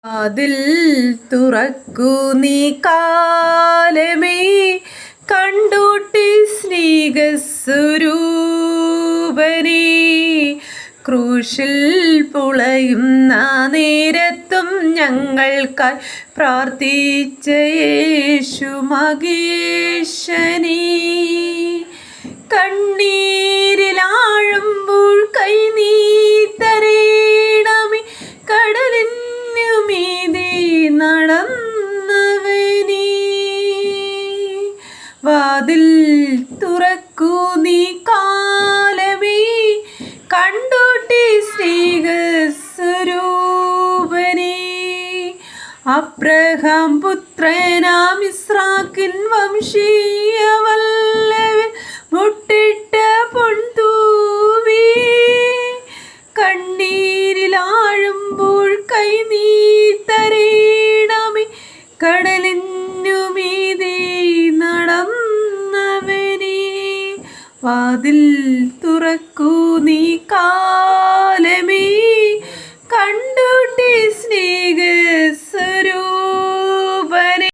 അതിൽ തുറക്കൂ നീ കാലമേ കണ്ടോട്ടി സ്നേഹസ്വരൂപനേ. ക്രൂശിൽ പുളയുന്ന നേരത്തും ഞങ്ങൾക്കായി പ്രാർത്ഥിച്ച യേശു മഹേശനേ. കണ്ണീരിലാഴുമ്പോൾ കൈ നീ തരേണമേ, കടലിനു മീതെ നടന്നവനേ. വാതിൽ തുറക്കൂ നീ കാലമേ കണ്ടോട്ടി സ്നേഹസ്വരൂപനേ. അബ്രഹാം പുത്രനാം ഇസ്ഹാക്കിൻ വംശീയവല്ലവിൽ മുട്ടിട്ട പൊൻതൂവി. കണ്ണീരിലാഴുമ്പോൾ കൈ നീ തരേണമേ, കടലിനു മീതെ നടന്നവനേ. വാതിൽ തുറക്കൂ നീ